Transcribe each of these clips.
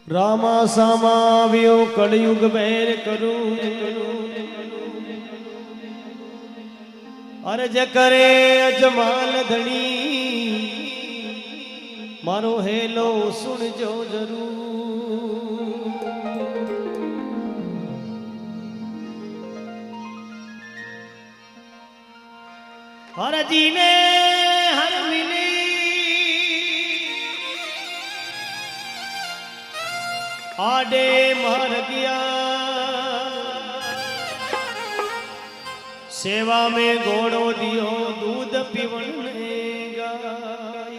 रामा सामाव्यो कलयुग बैर करूं अर्ज करे अजमाल धनी मारो हेलो सुन जो जरूर। हर जी ने हर मिली आडे मर गया सेवा में घोड़ो दियो दूध पीवन गाय।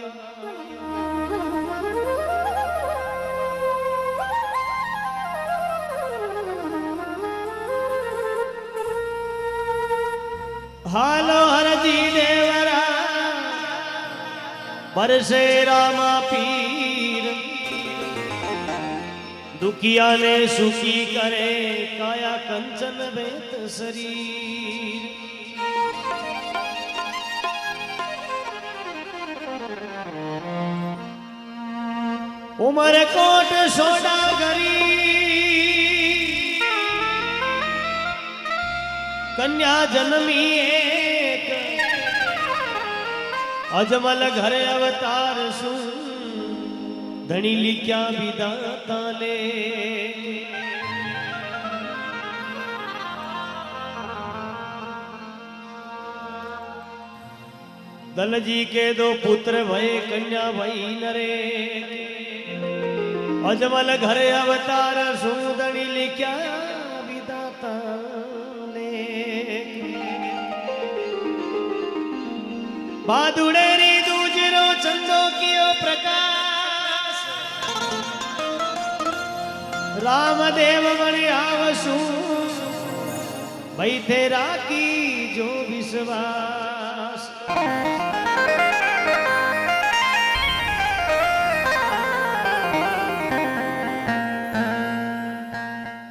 हालो हरजी देवरा बरसे रामा पीर दुखिया ने सुखी करे काया कंचन बेत शरीर। उमर कोट सोडा गरी कन्या जन्मी एक अजमल घरे अवतार सु धनी लिख्या विदाता ले। दल जी के दो पुत्र भय कन्या भई नरे अजमल घरे अवतार सु धनी लिख्या विदाता ले। बादुड़ेरी दूजरो चंदो कियो प्रकाश रामदेव बड़े आवसु भाई तेरा की जो विश्वास।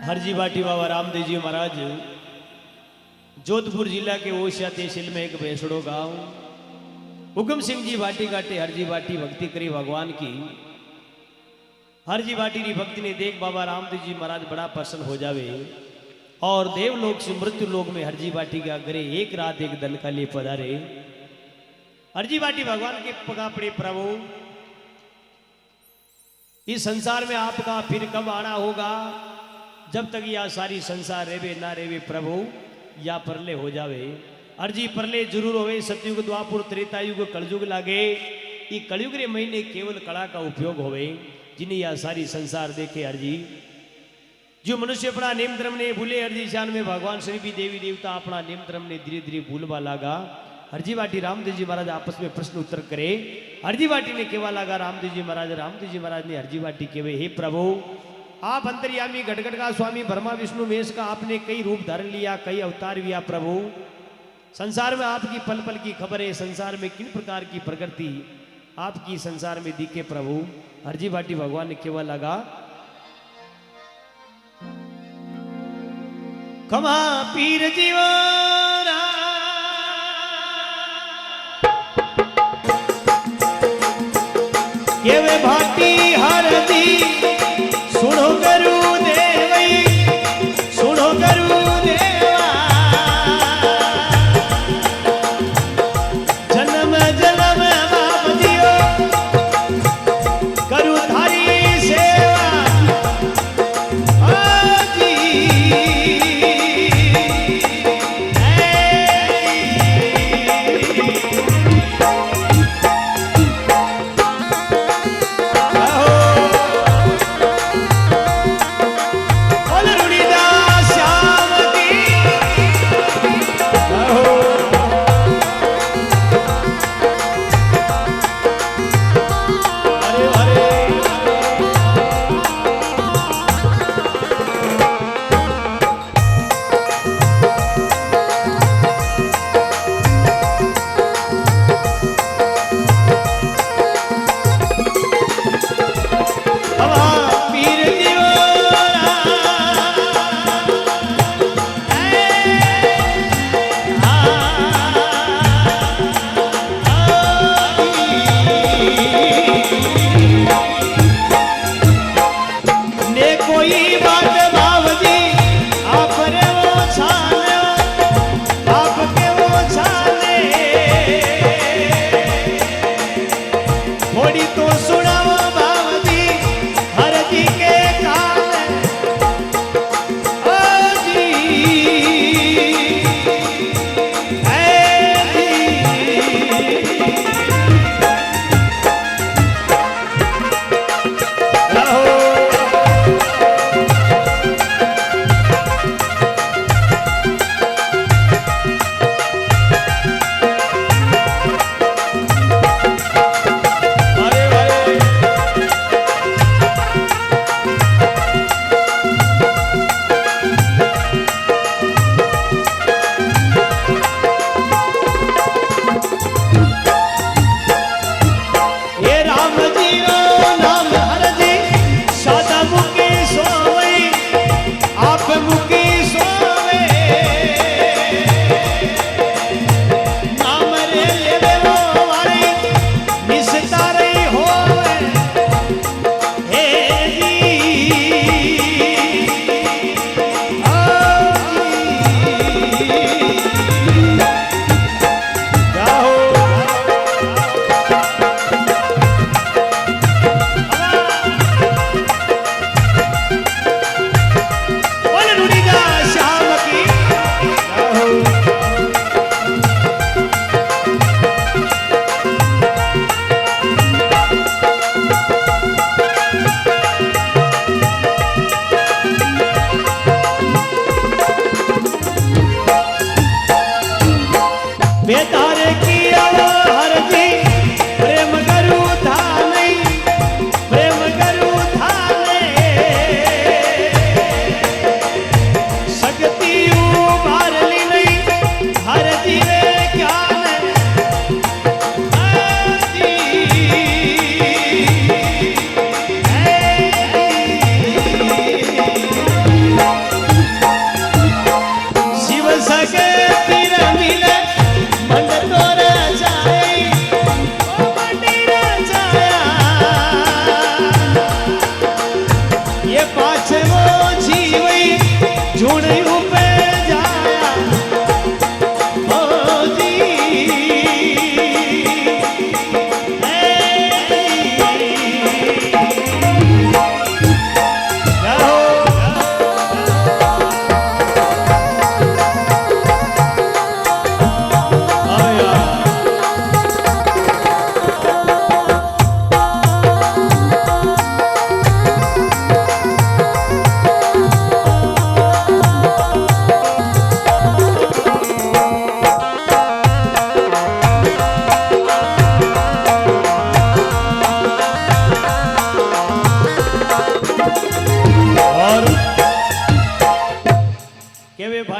हरजी बाटी बाबा रामदेव जी महाराज जोधपुर जिला के ओसिया तहसील में एक भैंसड़ो गांव उगम सिंह जी बाटी काटे हरजी बाटी भक्ति करी भगवान की। हरजी बाटी की भक्ति ने देख बाबा रामदेव जी महाराज बड़ा प्रसन्न हो जावे और देवलोक से मृत्यु लोक में हरजी बाटी का घरे एक रात एक दिन का लिए पधारे। हरजी बाटी भगवान के पगा पड़े प्रभु इस संसार में आपका फिर कब आना होगा, जब तक यह सारी संसार रेवे ना रेवे प्रभु या परले हो जावे। अर्जी परले जरूर होवे सतयुग द्वापुर त्रेतायुग कलयुग लागे ये कलयुग रे महीने केवल कला का उपयोग होवे जिन्हें यह सारी संसार देखे। अर्जी जो मनुष्य अपना नेम धर्म ने भूले अर्जी शान में भगवान श्री भी देवी देवता अपना नेम धर्म ने धीरे धीरे भूलवा लागा। हरजी बाटी रामदेव जी महाराज आपस में प्रश्न उत्तर करे। हरजी बाटी ने केवा लागा रामदेव जी महाराज ने हरजी बाटी केवे हे प्रभु आप अंतर्यामी घटघट का स्वामी ब्रह्मा विष्णु महेश का आपने कई रूप धारण लिया कई अवतार लिया प्रभु संसार में आपकी पल पल की खबर है संसार में किन प्रकार की प्रकृति आपकी संसार में दिखे प्रभु। हरजी बाटी भगवान ने केवा लगा खमा पीर जीवारा केवे भाटी हरदी सुनो करू देवई सुनो करू देवा जन्म जन्म बाप दियो करू थारी सेवा आजी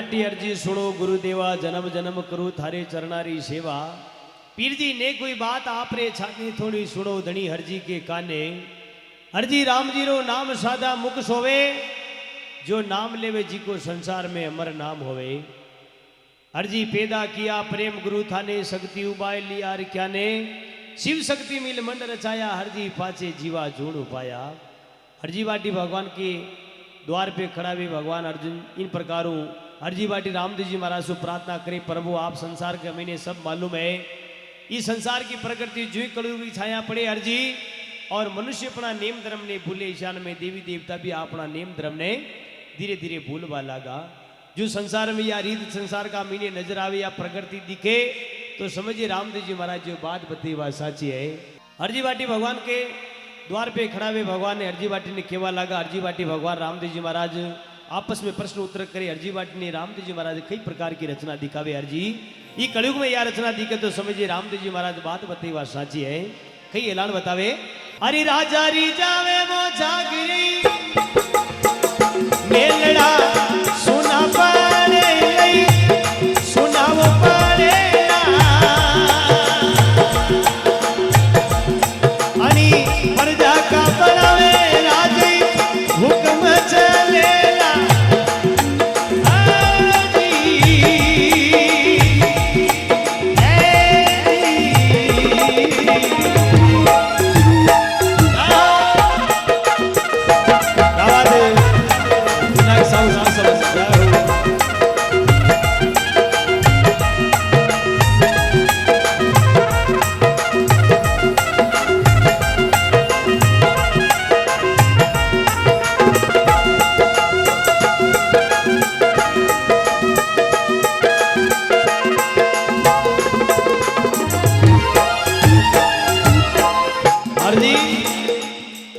वाटी अर्जी सुनो गुरुदेवा जन्म जन्म करू थारे चरणारी सेवा। पीर जी ने कोई बात आप रे छाती थोड़ी सुनो धनी हरजी के काने। हरजी राम जी रो नाम सादा मुख सोवे, जो नाम लेवे जी को संसार में अमर नाम होवे। हरजी पैदा किया प्रेम गुरु थाने, शक्ति उबाय लिया क्या ने, शिव शक्ति मिल मंड रचाया, हरजी पाचे जीवा जूण उपाया। हरजी वाटी भगवान के द्वार पे खड़ा भी भगवान अर्जुन इन प्रकारों हरजी वाटी रामदेव जी महाराज से प्रार्थना करे, प्रभु आप संसार के हमें सब मालूम है, इस संसार की प्रकृति जो कलयुग की छाया पड़े हरजी, और मनुष्य अपना नेम धर्म ने भूले, ईशान में देवी देवता भी अपना नेम धर्म ने धीरे धीरे भूलवा लगा। जो संसार में या रीत संसार का मीने नजर आवे या प्रकृति दिखे तो समझिए रामदेव जी महाराज जो बात बताई वह साची है। हरजी वाटी भगवान के द्वार पे खड़ा हुए भगवान ने हरजी वाटी ने केवा लगा। हरजी वाटी भगवान रामदेव जी महाराज आपस में प्रश्न उत्तर करे। हरजी वाटी ने रामदेव जी महाराज कई प्रकार की रचना दिखावे। हरजी ये कलयुग में यह रचना दिखे तो समझिए रामदेव जी महाराज बात बताई वह साची है। कई ऐलान बतावे, अरे राजा री जावे वो जागरी मेलड़ा सुना पड़े सुना वो पड़े अनी प्रजा का बनावे राजी हुक्म चलेला।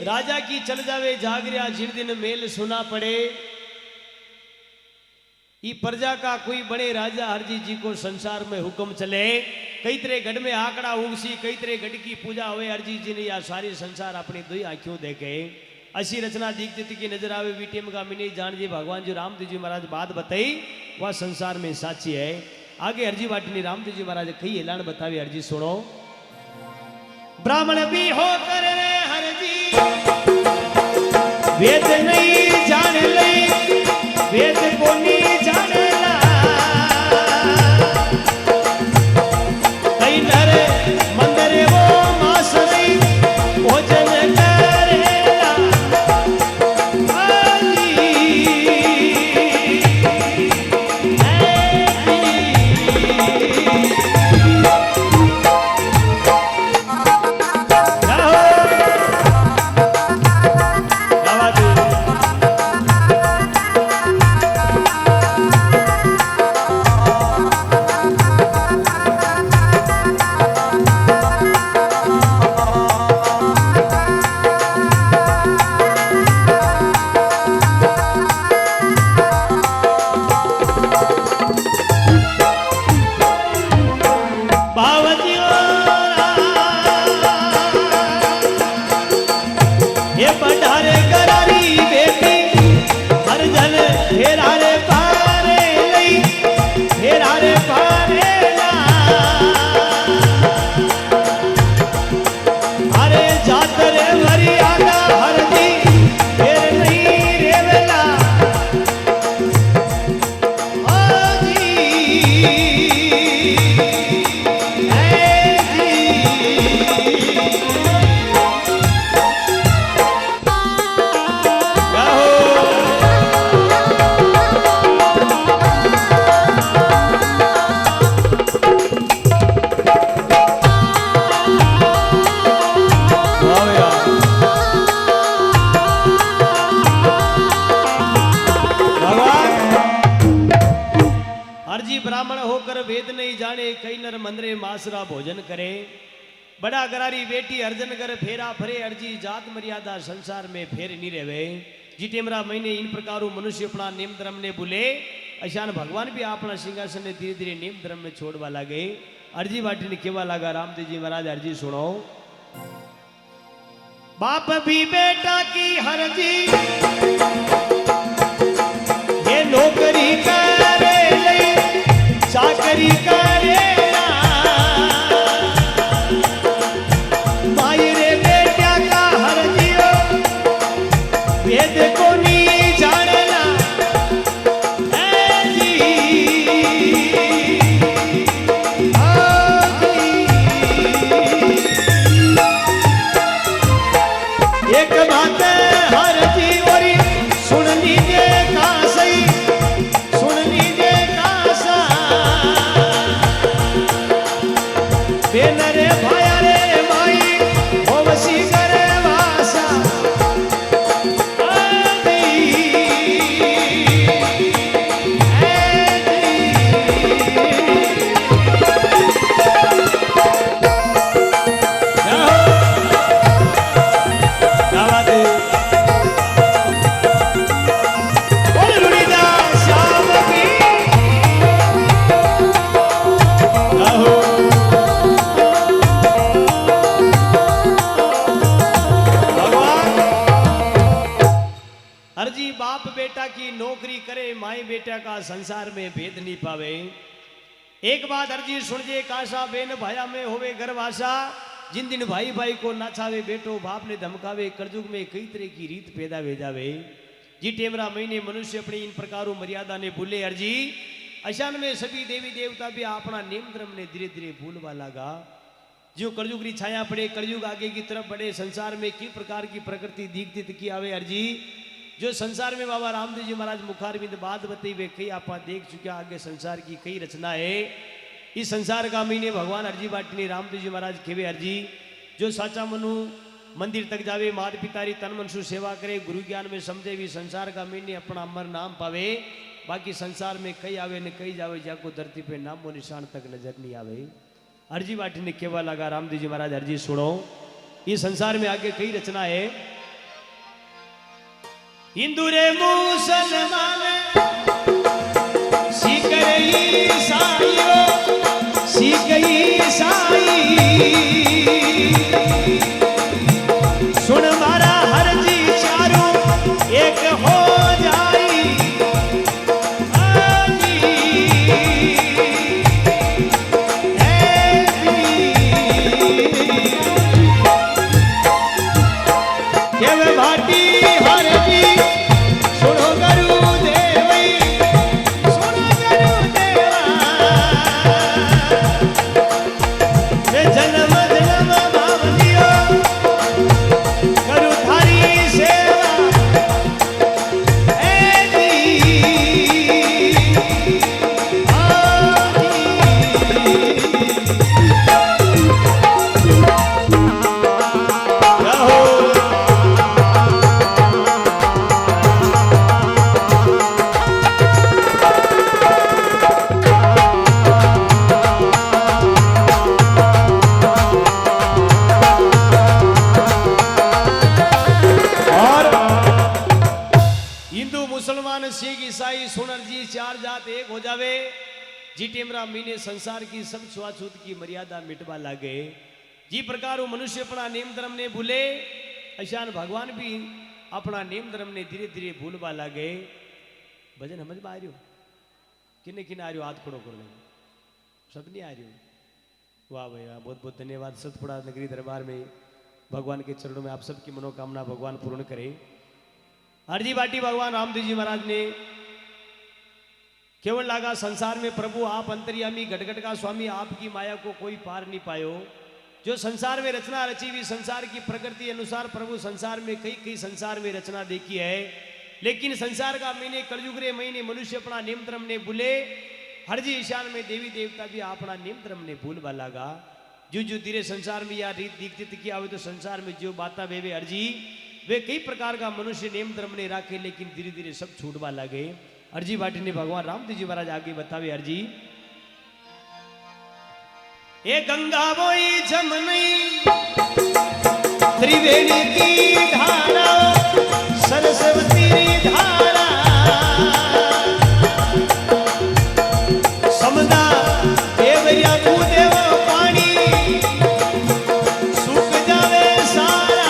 राजा की चल जावे जागरिया जिन दिन मेल सुना पड़े, ई प्रजा का कोई बड़े राजा हरजी जी को संसार में हुक्म चले। कई तरह गढ़ में आंकड़ा उगसी, कई तरह गढ़ की पूजा हुए। हरजी जी ने या सारी संसार अपनी दो आंखों देखे। असी रचना दीक्षित की नजर आवे बीटीएम का मिनी जान जी भगवान जी रामदेव जी महाराज बात बताई वह संसार में साची है। आगे हरजी वाटी ने रामदेव जी महाराज कई ऐलान बतावे। हरजी सुनो, ब्राह्मण भी होकर रे हरजी वेद नहीं जान ले, वेद को नहीं जानेला, कई नर मंदिर वो मास नहीं भोजन करेला। ब्राह्मण होकर वेद नहीं जाने, कई नर मंदरे मासरा भोजन करे, बड़ा गरारी बेटी अर्जन कर फेरा फरे, अर्जी जात मर्यादा संसार में फेर नहीं रहे। जी टेमरा महीने इन प्रकारों मनुष्य अपना नेम धर्म ने भूले, अशान भगवान भी अपना सिंहासन ने धीरे धीरे नेम धर्म में छोड़वा लगे। अर्जी बाटी ने केवा लगा रामदेव जी महाराज अर्जी सुनो, बाप भी बेटा की हरजी ये नौकरी करे की नौकरी करे माई बेटा का संसार में भेद नहीं पावे। एक बात अर्जी सुनजे काशा बेन भाया में होवे गर्भाषा, जिन दिन भाई भाई को नाचावे बेटो बाप ने धमकावे, कलयुग में कई तरह की रीत पैदा वे जावे। जी टेमरा महीने मनुष्य अपनी इन प्रकारों मर्यादा ने भूले अर्जी, अशान में सभी देवी देवता भी अपना नियम धर्म ने धीरे धीरे भूलवा लगा। जो कलयुग की छाया पड़े, कलयुग आगे की तरफ बढ़े, संसार में किस प्रकार की प्रकृति दीखती की आवे अर्जी। जो संसार में बाबा रामदेव जी महाराज मुखारबिंद बात बताई वे कई आप देख चुके, आगे संसार की कई रचना है। इस संसार का महीने भगवान अर्जी बाटी रामदेव जी महाराज खेवे अर्जी। जो साचा मनु मंदिर तक जावे, मात पिता री तन मन सु सेवा करे, गुरु ज्ञान में समझे भी संसार का महीने अपना अमर नाम पावे। बाकी संसार में कई आवे न कई जावे, जाको धरती पे नाम वो निशान तक नजर नहीं आवे। अर्जी बाटी ने केवा लगा रामदेव जी महाराज अर्जी सुनो, इस संसार में आगे कई रचना है। हिंदू रे मुसलमान सिख ईसाइयो, सिख ईसाई सुन मारा हर जी चारों एक हो जाई। भाटी हर जी सुनो गुरुदेव, सुनो गुरुदेवा, जन्म जन्म भाव दियो करू थारी सेवा। ए सिख ईसाई सुनर जी चार जात एक हो जावे। जी टेमरा मीने संसार की सब छुआछूत की मर्यादा मिटवा लागे। जी प्रकार मनुष्य अपना नेम धर्म ने भूले, अशान भगवान भी अपना नेम धर्म ने धीरे धीरे भूलवा लागे। भजन समझ में आ रही हो? किन्ने किन्ने आ रही हो? हाथ खड़ो कर ले, सब नहीं आ रही हो? वाह भैया, बहुत बहुत धन्यवाद। सतपुड़ा नगरी दरबार में भगवान के चरणों में आप सबकी मनोकामना भगवान पूर्ण करे। अर्जी बाटी भगवान रामदेव जी महाराज ने केवल लागा संसार में प्रभु आप अंतर्यामी घटघट का स्वामी, आपकी माया को कोई पार नहीं पायो। जो संसार में रचना रची हुई संसार की प्रकृति अनुसार प्रभु संसार में कई कई संसार में रचना देखी है, लेकिन संसार का महीने कलयुग रे महीने मनुष्य अपना नियम धर्म ने भूले। हर जी ईशान में देवी देवता भी अपना नियम धर्म ने भूलवा लागा। जो जो धीरे संसार में या रीत दीक्षित किया हुए तो संसार में जो बाता वे अर्जी वे कई प्रकार का मनुष्य नेम धर्म ने राखे, लेकिन धीरे धीरे सब छूटवा लगे। अर्जी बाटी ने भगवान रामदेव जी महाराज आगे बतावे अर्जी। ए गंगा बोई जमनई त्रिवेणी की धारा, सरस्वती धारा समदा देवरिया भूदेव पानी सूख जावे सारा।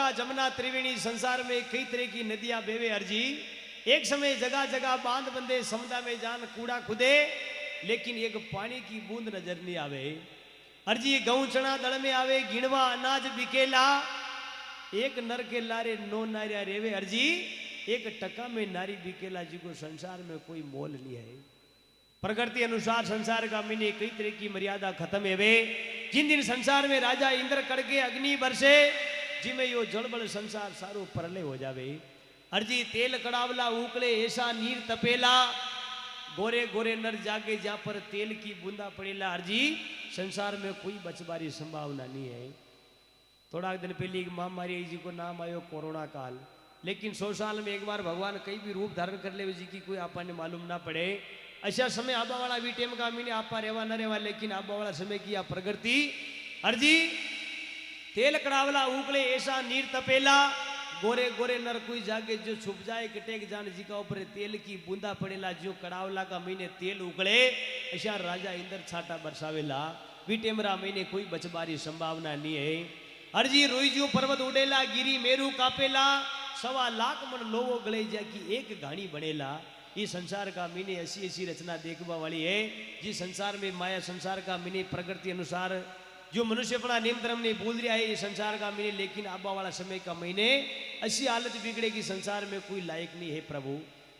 गंगा जमुना त्रिवेणी संसार में कई तरह की नदियां बेवे अर्जी। एक समय जगह जगह बांध बंदे समुद्र में जान कूड़ा खुदे, लेकिन एक पानी की बूंद नजर नहीं आवे। अर्जी गऊ चना दल में आवे गिणवा अनाज बिकेला, एक नर के लारे 9 नारिया रेवे अर्जी। एक टका में नारी बिकेला, जिको संसार में कोई मोल नहीं है। प्रकृति अनुसार संसार का मीने कई तरह की मर्यादा खत्म है वे। जिन दिन संसार में राजा इंद्र कड़के अग्नि बरसे, जिमें यो जड़बड़ संसार सारो परले हो जावे। अर्जी तेल कड़ावला उकले ऐसा नीर तपेला, गोरे गोरे नर जागे जहां पर तेल की बूंदा पड़ेला। अर्जी संसार में कोई बचबारी संभावना नहीं है। थोड़ा दिन पहले एक महामारी जी को नाम आयो कोरोना काल, लेकिन 100 साल में एक बार भगवान कई भी रूप धारण कर ले जी की कोई आपने मालूम ना पड़े। ऐसा समय आबा वाला भी टेम का मीने आपा रेवा न रेवा, लेकिन आबा वाला समय की आप प्रगति। अर्जी तेल कड़ावला उकले ऐसा नीर तपेला, गोरे गोरे नर कोई जागे जो छुप जाए कटेक जान जी का ऊपर तेल की बूंदा पड़ेला। जो कड़ावला का महीने तेल उकले ऐसा राजा इंद्र छाटा बरसावेला। वीटेमरा महीने कोई बचबारी संभावना नहीं है। अर्जी रोईजू पर्वत उड़ेला, गिरी मेरू कापेला, 1.25 लाख मन लोगो गले जाकी एक घाणी बनेला। ये संसार का मीने ऐसी ऐसी रचना देखवा वाली है। जिस संसार में माया संसार का मीने प्रकृति अनुसार जो मनुष्य अपना नियम धर्म ने भूल दिया है ये संसार का मीने, लेकिन आबा वाला समय का महीने ऐसी हालत बिगड़ेगी संसार में कोई लायक नहीं है प्रभु।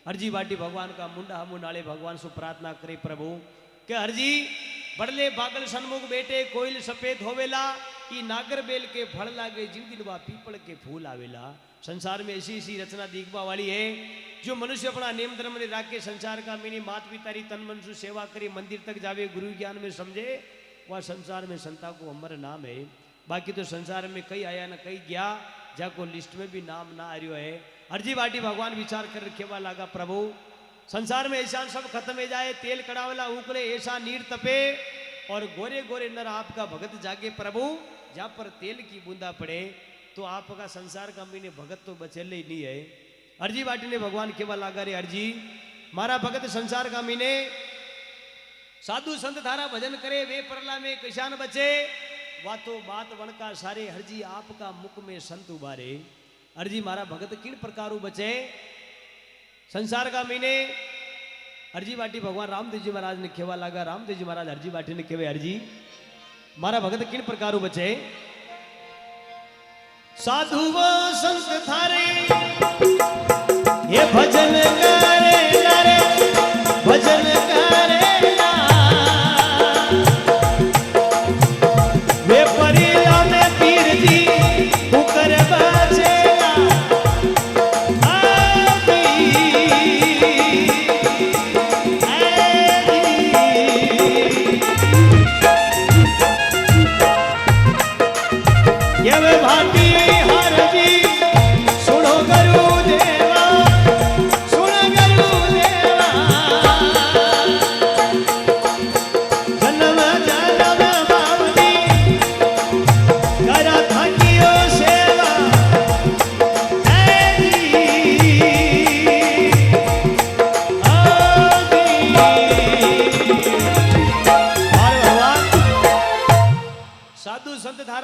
हरजी बाटी भगवान का मुंडा हमू नाले भगवान से प्रार्थना करे प्रभु के हरजी बड़ले बागल सन्मुख बेटे कोयल सफेद होवेला, ई नागर बेल के फल लागे जिन दिलवा पीपल के फूल आवेला। संसार में ऐसी ऐसी रचना देखवा वाली है। जो मनुष्य अपना नियम धर्म ने राख के संसार का मीनी मात पिता री तन मन से सेवा करे, मंदिर तक जावे, गुरु ज्ञान में समझे, वह संसार में संता को अमर नाम है। बाकी तो संसार में कई आया न कई गया, जाको लिस्ट में भी नाम ना आ रहा है। अर्जी बाटी भगवान विचार कर रखेवा लागा प्रभु संसार में ऐसा सब खत्म हो जाए, तेल कड़ावला उकले ऐसा नीर तपे और गोरे गोरे नर आपका भगत जागे प्रभु। जहाँ पर तेल की बूंदा पड़े तो आपका संसार का मीने भगत तो बचेले ही नहीं है। अर्जी बाटी ने भगवान केवा लागा रे अर्जी मारा भगत संसार का मीने साधु संत धारा भजन करे वे परला में किसान बचे, वा तो बात वणका सारे हरजी आपका मुख में संत उबारे। अर्जी मारा भगत किन प्रकारू बचे संसार का मीने। अर्जी बाटी भगवान रामदेव जी महाराज ने केवा लागा, रामदेव जी महाराज अर्जी बाटी ने केवे अर्जी मारा भगत किन प्रकारू बचे। साधु व संत थारे ये भजन करे रे भजन करे वे परिला में पीर जी पुकर बचेला। ये वे भाटी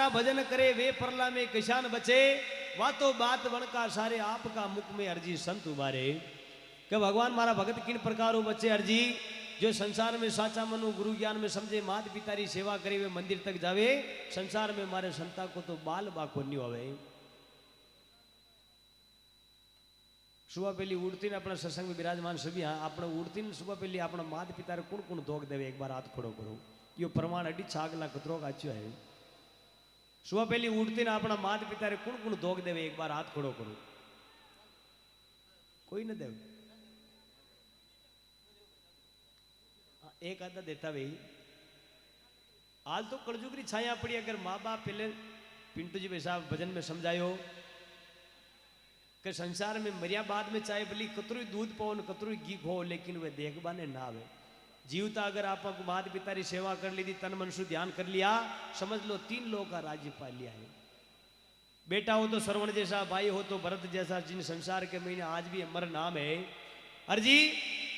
भजन करे वे परला में किसान बचे, वा तो बात वणका सारे आपका मुख में अर्जी संत उबारे। कि भगवान मारा भगत किन प्रकारों बचे अर्जी जो संसार में साचा मनु गुरु ज्ञान में समझे, मात पिता री सेवा करे वे मंदिर तक जावे। संसार में मारे संता को तो बाल बाको नहीं होवे। सुबह पहली उड़ती अपना सत्संग में विराजमान सभी हाँ अपने उड़ती सुबह पहली अपना मात पिता रे कुण कुण धोक देवे, एक बार हाथ खड़ो करो। यो प्रमाण अड्डी छागला कतरो आच्यो है। सुबह पहली उठते ना अपना मात पिता रे कुण कुण धोक देवे, एक बार हाथ खड़ो करो। कोई न देव एक आधा देता भाई। आज तो कलजुग की छाया पड़ी। अगर माँ बाप पहले पिंटू जी साहब भजन में समझायो कि संसार में मरिया बाद में चाहे भली कतरू दूध पाओ कतरू घी खो, लेकिन वे देखबाने ना आवे। जीवता अगर आप मात पिता की सेवा कर ली थी, तन मन से ध्यान कर लिया, समझ लो 3 लोगों का राज्य पा लिया है। बेटा हो तो श्रवण जैसा, भाई हो तो भरत जैसा, जिन संसार के महीने आज भी अमर नाम है। अर्जी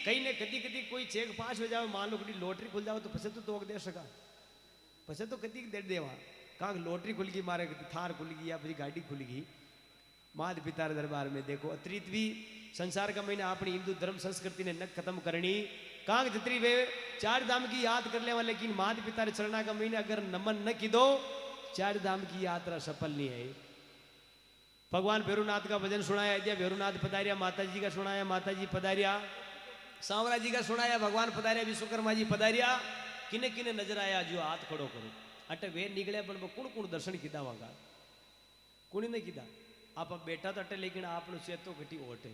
कहीं ने कदी कदी कोई चेक पास हो जाओ, मान लो कभी लॉटरी खुल जाओ तो फसे तो दे सका, फसे तो कदी दे देवा। कहाँ लॉटरी खुल गई, मारे थार खुल गई या फिर गाड़ी खुल गई, मात पिता दरबार में देखो अतिरिक्त भी संसार का महीना अपनी हिंदू धर्म संस्कृति ने न खत्म करनी कांग जितनी वे 4 धाम की याद कर ले लेकिन मात पिता चरणा का महीने अगर नमन न की दो 4 धाम की यात्रा सफल नहीं है। भगवान भैरवनाथ का भजन सुनाया दिया, भैरवनाथ पधारिया, माता जी का सुनाया, माता जी पधारिया, सांवरा जी का सुनाया, भगवान पधारिया, विश्वकर्मा जी पधारिया, किने किने नजर आया जो हाथ खड़ो करो अटे वे निकले पण कुण कुण दर्शन कीधा वहां कुणी ने कीधा आप बैठा तो अटे लेकिन आपनो से तो घटी ओट है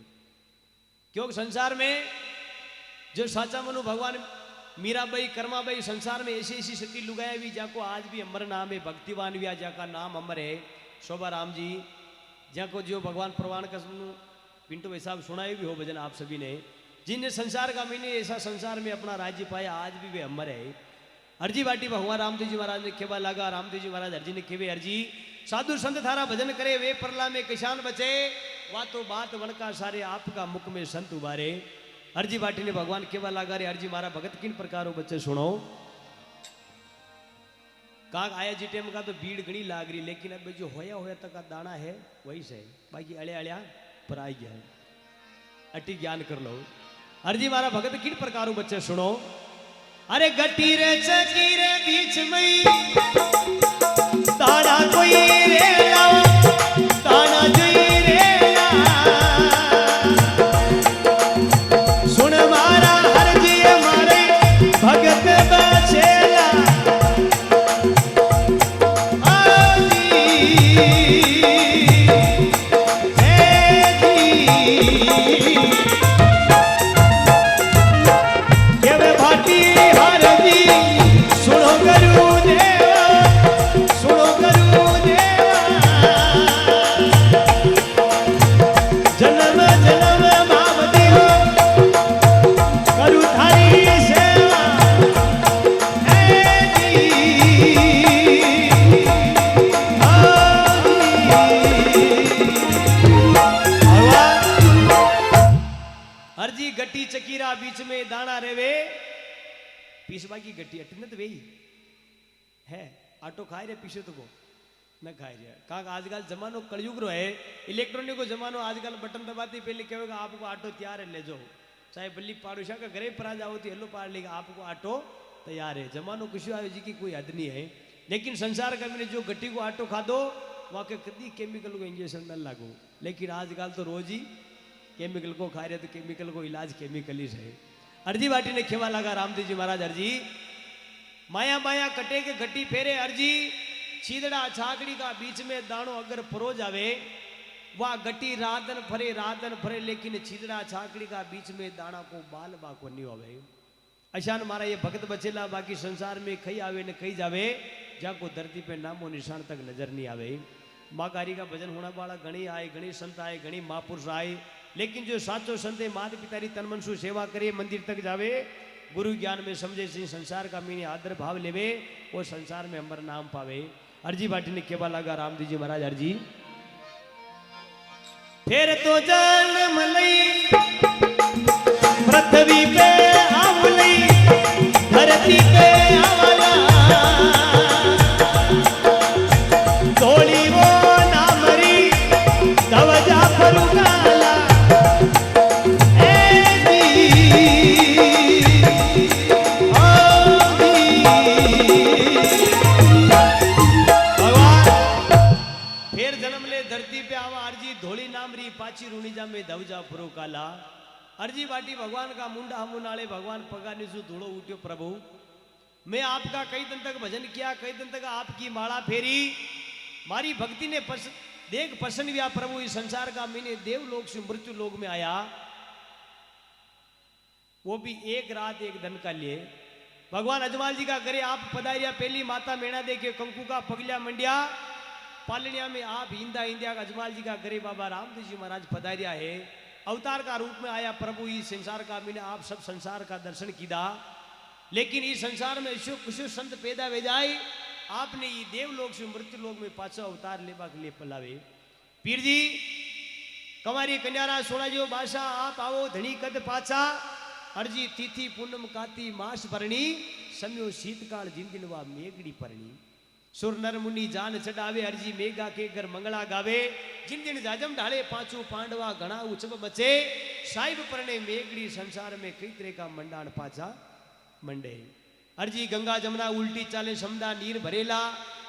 क्योंकि संसार में जो साचा मनु भगवान मीराबाई कर्माबाई संसार में ऐसी ऐसी सती लुगाया भी जाको आज भी अमर नाम है, भक्तिवान भी जाका नाम अमर है, शोभा राम जी जाको जो भगवान प्रवाण का पिंटू भाई साहब सुनाए भी हो भजन आप सभी ने, जिनने संसार का महीने ऐसा संसार में अपना राज्य पाया आज भी वे अमर है। अर्जी बाटी भगवान रामदेव जी महाराज ने खेवा लगा, रामदेव जी महाराज अर्जी ने खेवे अर्जी साधु संत थारा भजन करे वे परला में किसान बचे वातो बात वनका सारे आपका मुख में संत उबारे। अर्जी बाटी ने भगवान केवा लगा रे अर्जी मारा भगत किन प्रकारों बच्चे सुनो काग आया जी टेम का तो भीड़ घनी लाग रही लेकिन अब जो होया होया तक का दाना है वही से बाकी अड़े अड़िया पर आई गया अटी ज्ञान कर लो। अर्जी मारा भगत किन प्रकारों बच्चे सुनो अरे गटी रे चकी रे बीच में दाना कोई रे दाना जोई रे सुन मारा अर्जी मारे भगत बचेला चकीरा बीच में दाना रेवे पीसवा की गट्टी अटनत वे है आटो खाए रे पीछे तो को न खाए रे का आजकल जमानो कलयुग रो है इलेक्ट्रॉनिक को जमानो आजकल बटन दबाते पहले कहेगा आपको ऑटो तैयार है ले जाओ चाहे बल्ली पाड़ोशा का घरे पर आ जाओ तो हेलो पाड़ लेगा आपको ऑटो तैयार है जमानो कुछ आयो जी की कोई हद नहीं है लेकिन संसार का मैंने जो गट्टी को ऑटो खा दो वहां के कभी केमिकल को इंजेक्शन न लागू लेकिन आजकल तो रोज ही केमिकल को खा रहे तो केमिकल को इलाज केमिकल ही है। अर्जी बाटी ने खेवा लगा रामदेव जी महाराज अर्जी माया माया कटे के घटी फेरे अर्जी छीदड़ा छाकड़ी का बीच में दानो अगर परो जावे वह गटी रातन फरे लेकिन छीदड़ा छाकड़ी का बीच में दाना को बाल बाको नहीं होवे अशान मारा ये भगत बचेला बाकी संसार में कहीं आवे न कहीं जावे जाको धरती पे नामो निशान तक नजर नहीं आवे। माँ कारी का भजन होना वाला गणी आए गणी संत आए गणी महापुरुष आए लेकिन जो साचो संत मात पिता री तन मन सु सेवा करे मंदिर तक जावे गुरु ज्ञान में समझे से संसार का मीने आदर भाव लेवे वो संसार में अमर नाम पावे। अर्जी बाटी ने केवा लगा रामदेव जी महाराज अर्जी फिर तो जन्म लई पृथ्वी पे आव लई धरती पे आवाला धोली वो नामरी दवजा फरुगाला पाची रूणीजा में धवजा फुरो काला। अर्जी बाटी भगवान का मुंडा हमू नाले भगवान पगानी सु धूड़ो उठ्यो प्रभु मैं आपका कई दिन तक भजन किया कई दिन तक आपकी माला फेरी मारी भक्ति ने देख प्रसन्न हुआ प्रभु इस संसार का मैंने देवलोक से मृत्यु लोक में आया वो भी एक रात एक दिन का लिए भगवान अजमाल जी का करे आप पधारिया पहली माता मेणा देखे कंकु का पगलिया मंडिया पालनिया में आप हिंदा इंडिया अजमाल जी का गरीब बाबा रामदेव जी महाराज पधारिया है अवतार का रूप में आया प्रभु इस संसार का मैंने आप सब संसार का दर्शन किया लेकिन इस संसार में कुछ संत पैदा वे जाए आपने ये देवलोक से मृत्यु लोक में पाछा अवतार लेवा के लिए पलावे। पीर जी कमारी कन्यारा सोना जो बादशाह आप आओ धनी कद पाछा अर्जी तिथि पूनम काती मास परणी सम्यो शीतकाल जिन दिन वा मेघड़ी परणी सुर नर मुनि जान चढ़ावे अर्जी मेघा के घर मंगला गावे जिन दिन जाजम ढाले पांचू पांडवा घना उचब बचे साहिब परने मेघड़ी संसार में कई तरह का मंडाण पाचा मंडे अर्जी गंगा जमुना उल्टी चाले समदा नीर भरेला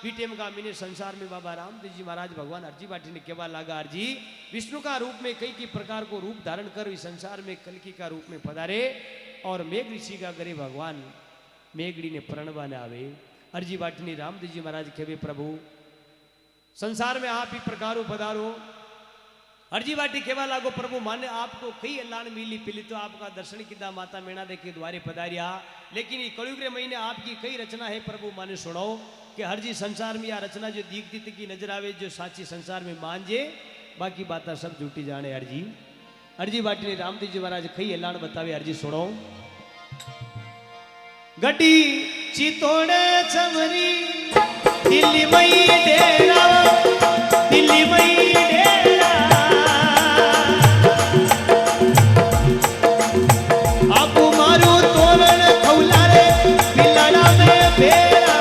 पीटेम का मिने संसार में बाबा रामदेव जी महाराज भगवान अर्जी बाटी ने केवा लागा अर्जी विष्णु का रूप में कई प्रकार को रूप धारण कर इस संसार में कलकी का रूप में पधारे और मेघ ऋषि का करे भगवान मेघड़ी ने प्रणवा ने आवे अर्जी बाटनी रामदेव जी महाराज खेवे प्रभु संसार में आप ही प्रकारो पधारो अर्जी बाटी केवा लागो प्रभु माने आपको कई अल्लाह मिली पिली तो आपका दर्शन किदा माता मेणा दे के द्वारे पधारिया लेकिन ये कलयुग के महीने आपकी कई रचना है प्रभु माने सुनो कि हर जी संसार में या रचना जो दीख की नजर आवे जो साची संसार में मान जे बाकी बात सब झूठी जाने अर्जी बाटी ने रामदेव जी महाराज कई अल्लाह बतावे अर्जी सुनो गड्डी चितोड़े चमरी दिल्ली मई डेरा दिल्ली मई डेरा आपू मारू तोरण खौला रे पिलड़ा में फेरा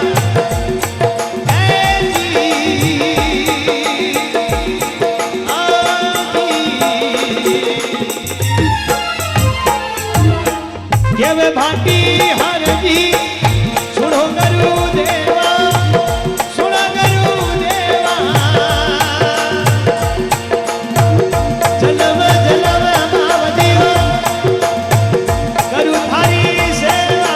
केवे भाटी हर जी सुनो गरु देवा सुनो गरु देवा जलव जलव मावती गरु थारी सेवा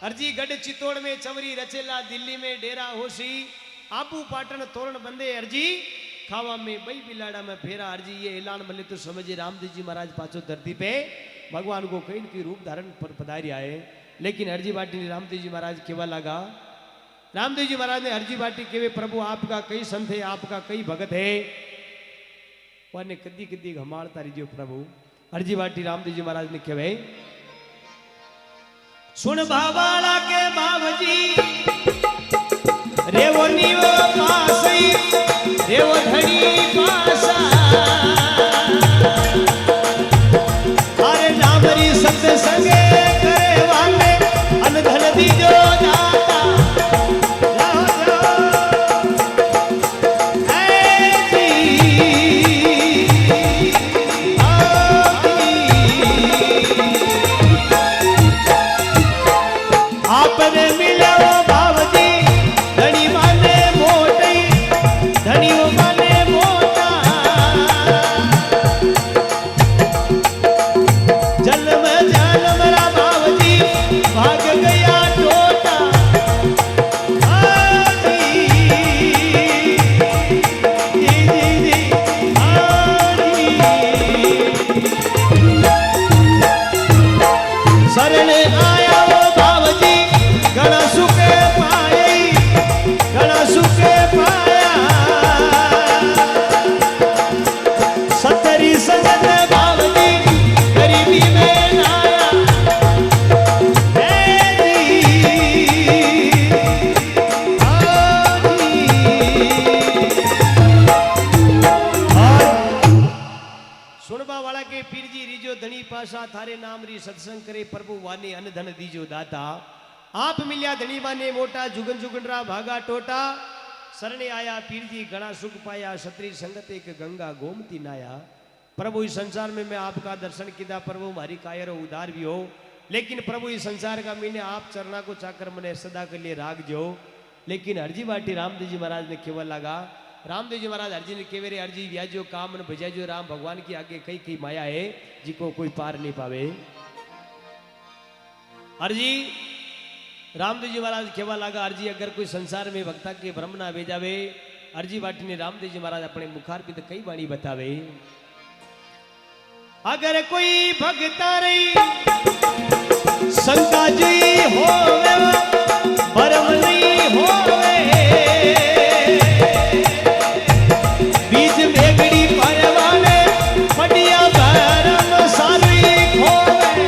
अर्जी गढ़ चित्तौड़ में चवरी रचेला दिल्ली में डेरा होशी आपू पाटन तोरण बंदे अर्जी खावा में बई बिलाड़ा में फेरा अर्जी ये ऐलान मले तो समझे रामदेव जी महाराज पाचो धरती पे भगवान को कई की रूप धारण पर पधारी आए लेकिन अर्जी बाटी ने रामदेव जी महाराज केवा लगा रामदेव जी महाराज ने अर्जी बाटी केवे प्रभु आपका कई संत है आपका कई भगत है वाने कदी कदी घमाड़ता रहियो प्रभु अर्जी बाटी रामदेव जी महाराज ने केवे सुन बाबाला के बाबजी रेवो नीवो पासई रेवो धड़ी पासा अरे नामरी सत्संगे करे वाले अनधन दीजो दाता आपने मिला बाबजी धनी माने मोटी धनी माने मोटा जन्म जन्म रा बाबजी भाग गया टोटा शरण आया वो बाबजी घना सुखे पाए घना सुखे पाया सतरी संगत बाबजी गरीबी में नाया सुनबा वाला के पीर जी रीजो धनी पासा थारे नाम री सत्संग करे प्रभु वाने अन्न धन दीजो दाता आप मिल्या धनी माने मोटा जुगन जुगनरा भागा टोटा सरने आया पीर जी घना सुख पाया क्षत्रिय संगत एक गंगा गोमती नाया प्रभु इस संसार में मैं आपका दर्शन किया प्रभु हमारी कायर उदार भी हो लेकिन प्रभु इस संसार का मैंने आप चरना को चाकर मने सदा के लिए राग जो लेकिन अर्जी बाटी रामदेव जी महाराज ने केवल लगा रामदेव जी महाराज अर्जी ने केवे रे अर्जी व्याजो काम न भजाजो राम भगवान की आगे कई कई माया है जिको कोई पार नहीं पावे अर्जी रामदेव जी महाराज केवा लगा अर्जी अगर कोई संसार में भक्ता के ब्रह्म ना भेजावे अर्जी बाटी ने रामदेव जी महाराज अपने मुखार पे तो कई वाणी बतावे अगर कोई भक्ता रही शंका जी हो ब्रह्म नहीं होवे बीज मेघड़ी परवाने पटिया भरम सारी खोवे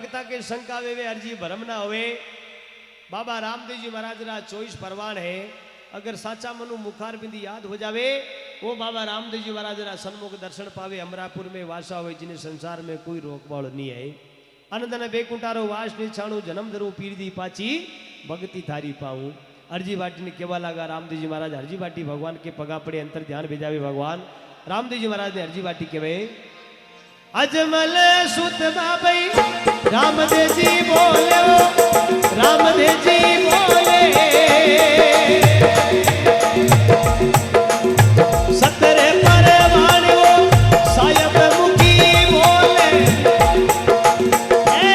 भक्ता के शंका वे अर्जी भरम ना होवे। बाबा रामदेव जी महाराज रा 24 परवान है। अगर साचा मनु मुखार बिंदी याद हो जावे वो बाबा रामदेव जी महाराज रा सन्मुख दर्शन पावे। अमरापुर में वासा हुए जिन्हें संसार में कोई रोकवाड़ नहीं है। अनंदन बेकुंटारो वास निछाणु जन्म धरू पीर दी पाची भक्ति थारी पाऊं। अर्जी बाटी ने केवा लगा रामदेव जी महाराज अर्जी बाटी भगवान के पगा पड़े अंतर ध्यान भेजावे भगवान। रामदेव जी महाराज ने अर्जी बाटी केवे अजमल सुत बाबई रामदेव जी बोले रामदेव जी बोले सतरे परवान वो सायब मुखी बोले ए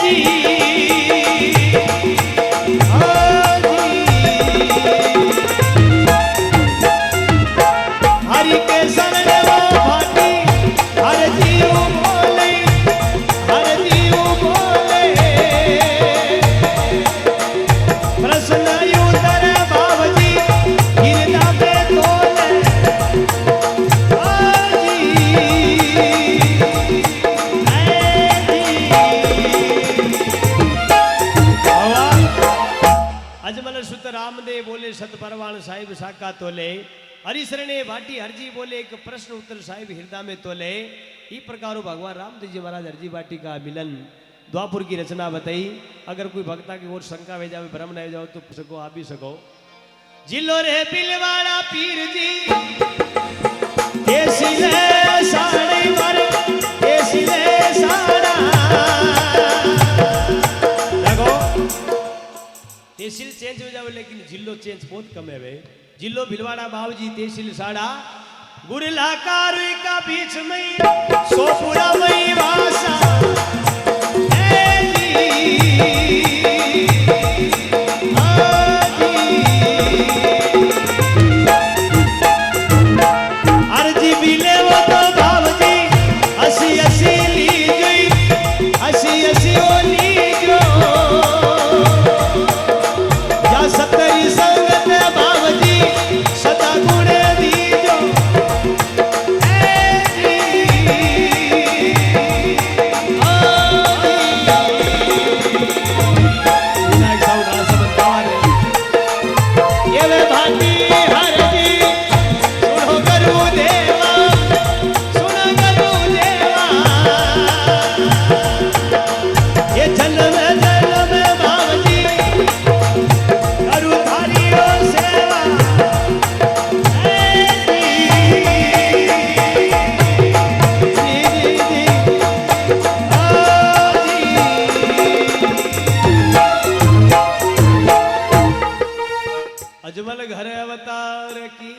जी हरि के शरण वो भाटी हर जीव बोले हर जीव बोले प्रश्न उतर बाबजी गिरदा पे तोले अजमल सुत रामदेव बोले सत परवान साहिब साका तोले हरिशरणे भाटी हरजी बोले एक प्रश्न उत्तर साहिब हृदय में तोले। ई प्रकार भगवान रामदेव जी महाराज हरजी भाटी का मिलन द्वापुर की रचना बताई। अगर कोई भक्ता की ओर शंका वे जावे भ्रम न जाओ तो सको आप भी सको। जिलो रे पिलवाड़ा पीर जी केसी ले साड़ी वर केसी ले साड़ा देखो तहसील चेंज हो जावे लेकिन जिलो चेंज बहुत कम है वे। जिलो भिलवाड़ा बाबूजी तहसील साड़ा गुरला कार का बीच में सोपुरा में वासा अर्जी बिले वो तो बाबूजी असी असी लीजो असी असी ओ लीजो या सतरी संगत बाबूजी सदा गुणे दीजो अजमल घर अवतार की